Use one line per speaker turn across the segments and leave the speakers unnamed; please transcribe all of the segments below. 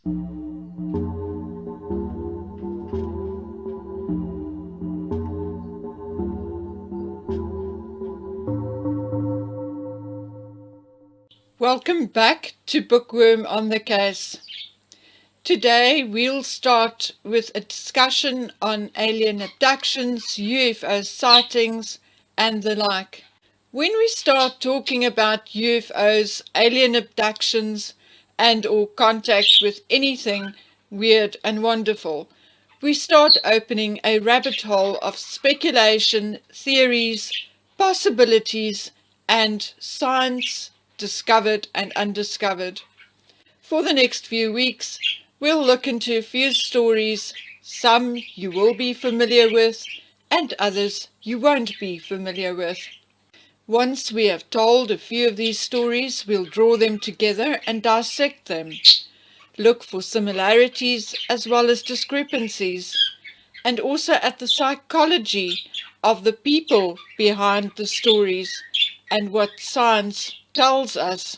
Welcome back to Bookworm on the Case. Today we'll start with a discussion on alien abductions, UFO sightings and the like. When we start talking about UFOs, alien abductions and or contact with anything weird and wonderful, we start opening a rabbit hole of speculation, theories, possibilities and science discovered and undiscovered. For the next few weeks, we'll look into a few stories, some you will be familiar with and others you won't be familiar with. Once we have told a few of these stories, we'll draw them together and dissect them, look for similarities as well as discrepancies, and also at the psychology of the people behind the stories and what science tells us.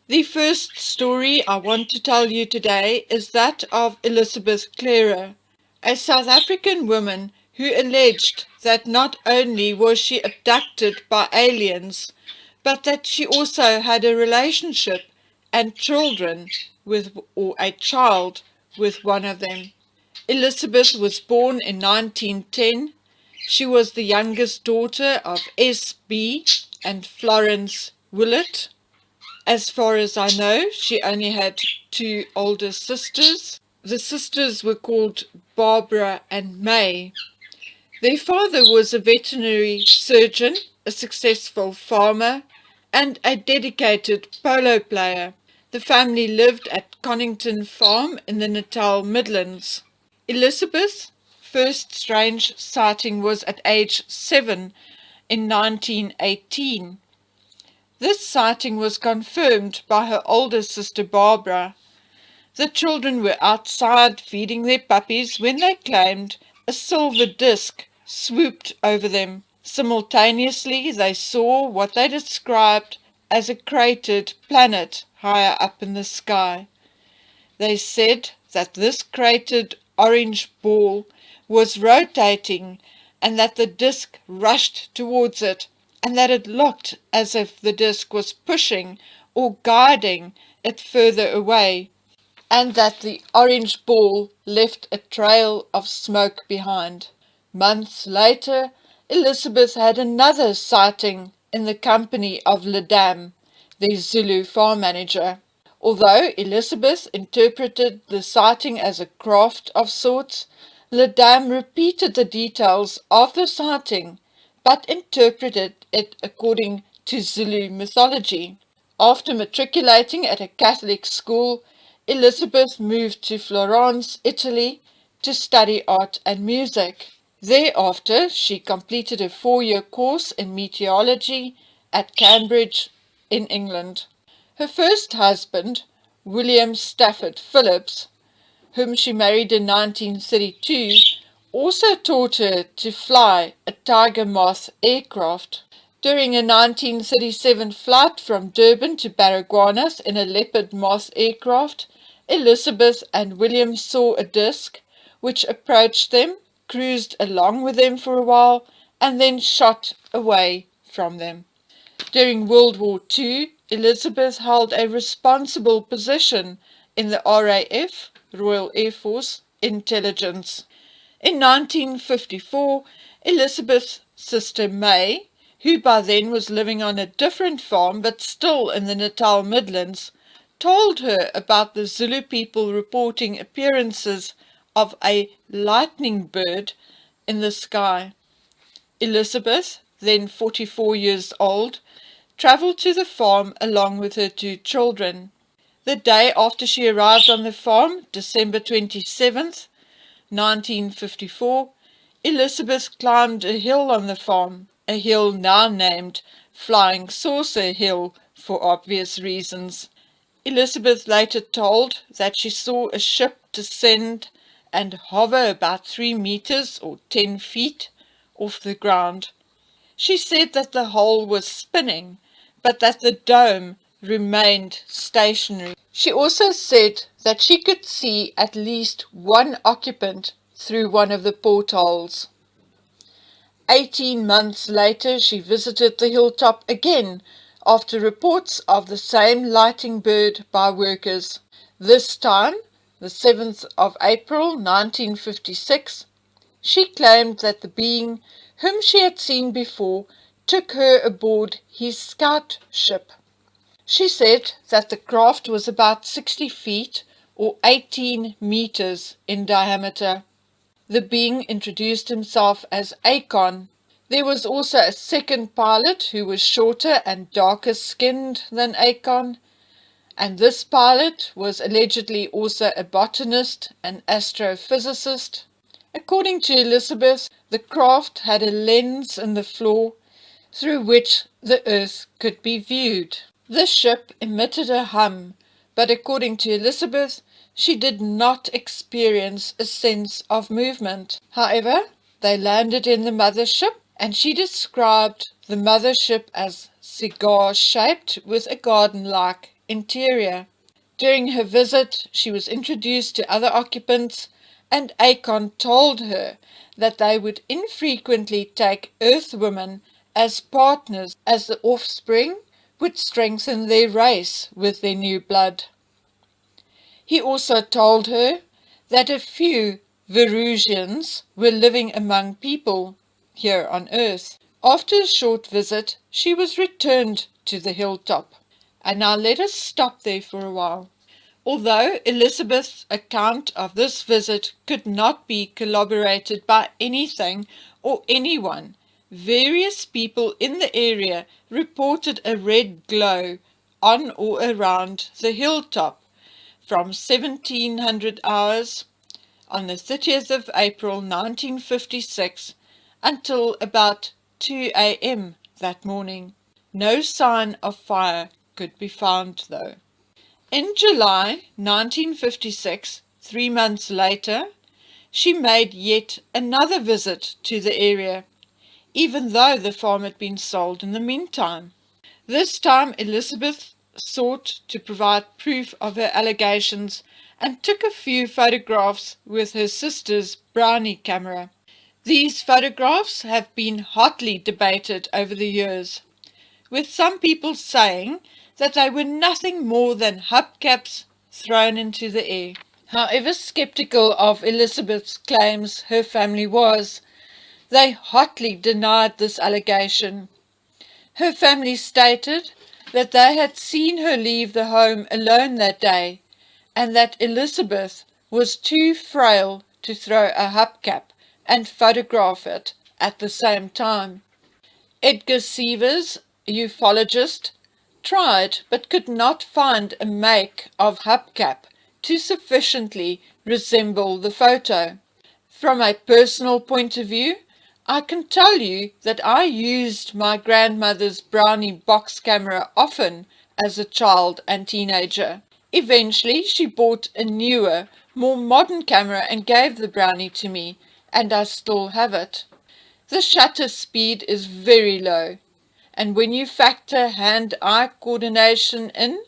The first story I want to tell you today is that of Elizabeth Klarer, a South African woman who alleged that not only was she abducted by aliens, but that she also had a relationship and children with, or a child with one of them. Elizabeth was born in 1910. She was the youngest daughter of S.B. and Florence Willett. As far as I know, she only had two older sisters. The sisters were called Barbara and May. Their father was a veterinary surgeon, a successful farmer, and a dedicated polo player. The family lived at Connington Farm in the Natal Midlands. Elizabeth's first strange sighting was at age 7 in 1918. This sighting was confirmed by her older sister Barbara. The children were outside feeding their puppies when they claimed a silver disc swooped over them. Simultaneously, they saw what they described as a cratered planet higher up in the sky. They said that this cratered orange ball was rotating and that the disc rushed towards it, and that it looked as if the disc was pushing or guiding it further away, and that the orange ball left a trail of smoke behind. Months later, Elizabeth had another sighting in the company of Ledam, the Zulu farm manager. Although Elizabeth interpreted the sighting as a craft of sorts, Ledam repeated the details of the sighting, but interpreted it according to Zulu mythology. After matriculating at a Catholic school, Elizabeth moved to Florence, Italy, to study art and music. Thereafter, she completed a 4-year course in meteorology at Cambridge in England. Her first husband, William Stafford Phillips, whom she married in 1932, also taught her to fly a Tiger Moth aircraft. During a 1937 flight from Durban to Baragwanath in a Leopard Moth aircraft, Elizabeth and William saw a disc which approached them, cruised along with them for a while, and then shot away from them. During World War II, Elizabeth held a responsible position in the RAF, Royal Air Force, intelligence. In 1954, Elizabeth's sister May, who by then was living on a different farm but still in the Natal Midlands, told her about the Zulu people reporting appearances of a lightning bird in the sky. Elizabeth, then 44 years old, travelled to the farm along with her two children. The day after she arrived on the farm, December 27th, 1954, Elizabeth climbed a hill on the farm, a hill now named Flying Saucer Hill for obvious reasons. Elizabeth later told that she saw a ship descend and hover about 3 meters or 10 feet off the ground. She said that the hull was spinning, but that the dome remained stationary. She also said that she could see at least one occupant through one of the portholes. 18 months later, she visited the hilltop again after reports of the same lighting bird by workers. This time, the 7th of April 1956, she claimed that the being whom she had seen before took her aboard his scout ship. She said that the craft was about 60 feet or 18 meters in diameter. The being introduced himself as Akon. There was also a second pilot who was shorter and darker skinned than Akon, and this pilot was allegedly also a botanist and astrophysicist. According to Elizabeth, the craft had a lens in the floor through which the Earth could be viewed. The ship emitted a hum, but according to Elizabeth, she did not experience a sense of movement. However, they landed in the mothership, and she described the mothership as cigar-shaped with a garden-like interior. During her visit, she was introduced to other occupants, and Akon told her that they would infrequently take Earthwomen as partners, as the offspring would strengthen their race with their new blood. He also told her that a few Verusians were living among people here on Earth. After a short visit, she was returned to the hilltop. And now let us stop there for a while. Although Elizabeth's account of this visit could not be corroborated by anything or anyone, various people in the area reported a red glow on or around the hilltop from 1700 hours on the 30th of April 1956 until about 2 a.m. that morning. No sign of fire could be found though. In July 1956, 3 months later, she made yet another visit to the area, even though the farm had been sold in the meantime. This time Elizabeth sought to provide proof of her allegations and took a few photographs with her sister's Brownie camera. These photographs have been hotly debated over the years, with some people saying that they were nothing more than hubcaps thrown into the air. However skeptical of Elizabeth's claims her family was, they hotly denied this allegation. Her family stated that they had seen her leave the home alone that day, and that Elizabeth was too frail to throw a hubcap and photograph it at the same time. Edgar Sievers, a ufologist, tried but could not find a make of hubcap to sufficiently resemble the photo. From a personal point of view, I can tell you that I used my grandmother's Brownie box camera often as a child and teenager. Eventually, she bought a newer, more modern camera and gave the Brownie to me, and I still have it. The shutter speed is very low, and when you factor hand-eye coordination in,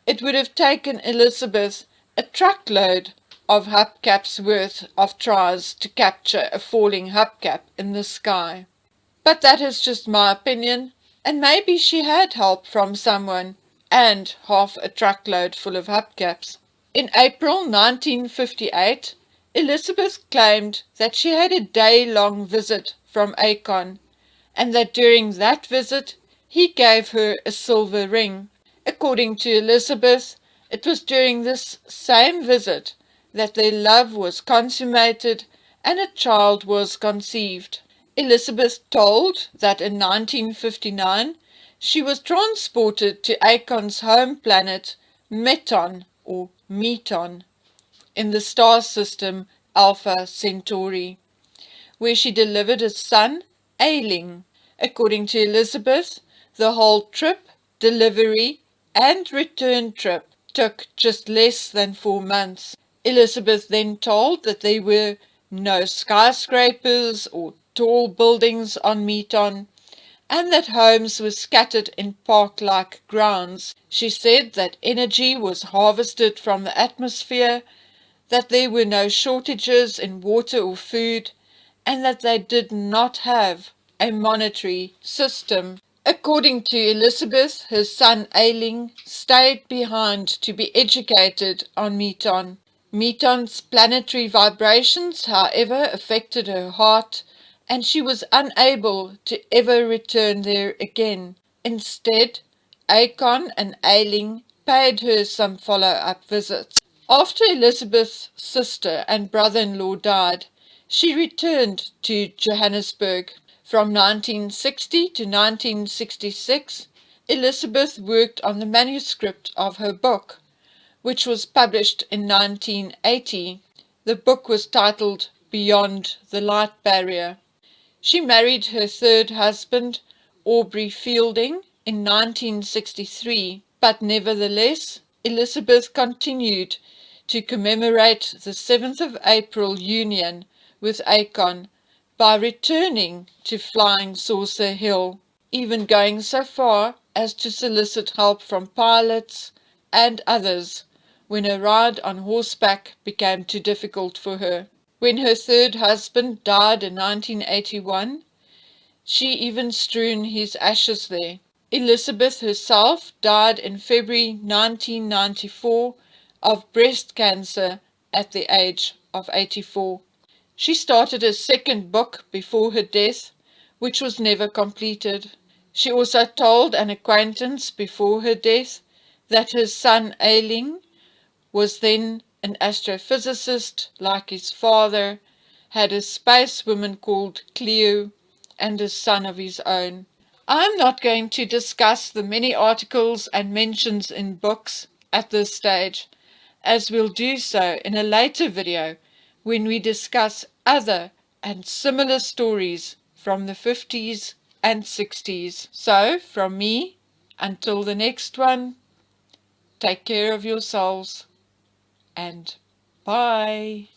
it would have taken Elizabeth a truckload of hubcaps worth of tries to capture a falling hubcap in the sky. But that is just my opinion, and maybe she had help from someone and half a truckload full of hubcaps. In April 1958, Elizabeth claimed that she had a day-long visit from Akon, and that during that visit he gave her a silver ring. According to Elizabeth, it was during this same visit that their love was consummated and a child was conceived. Elizabeth told that in 1959 she was transported to Akon's home planet Meton or Meton in the star system Alpha Centauri, where she delivered a son, Ailing. According to Elizabeth, the whole trip, delivery and return trip took just less than 4 months. Elizabeth then told that there were no skyscrapers or tall buildings on Meton, and that homes were scattered in park-like grounds. She said that energy was harvested from the atmosphere, that there were no shortages in water or food, and that they did not have a monetary system. According to Elizabeth, her son Ailing stayed behind to be educated on Meton. Meton's planetary vibrations, however, affected her heart, and she was unable to ever return there again. Instead, Akon and Ailing paid her some follow-up visits. After Elizabeth's sister and brother-in-law died, she returned to Johannesburg. From 1960 to 1966, Elizabeth worked on the manuscript of her book, which was published in 1980. The book was titled Beyond the Light Barrier. She married her third husband, Aubrey Fielding, in 1963, but nevertheless, Elizabeth continued to commemorate the 7th of April union with Akon by returning to Flying Saucer Hill, even going so far as to solicit help from pilots and others when a ride on horseback became too difficult for her. When her third husband died in 1981, she even strewn his ashes there. Elizabeth herself died in February 1994 of breast cancer at the age of 84. She started a second book before her death, which was never completed. She also told an acquaintance before her death that her son Ailing was then an astrophysicist like his father, had a space woman called Cleo, and a son of his own. I'm not going to discuss the many articles and mentions in books at this stage, as we'll do so in a later video when we discuss other and similar stories from the 50s and 60s. So, from me, until the next one, take care of yourselves and bye.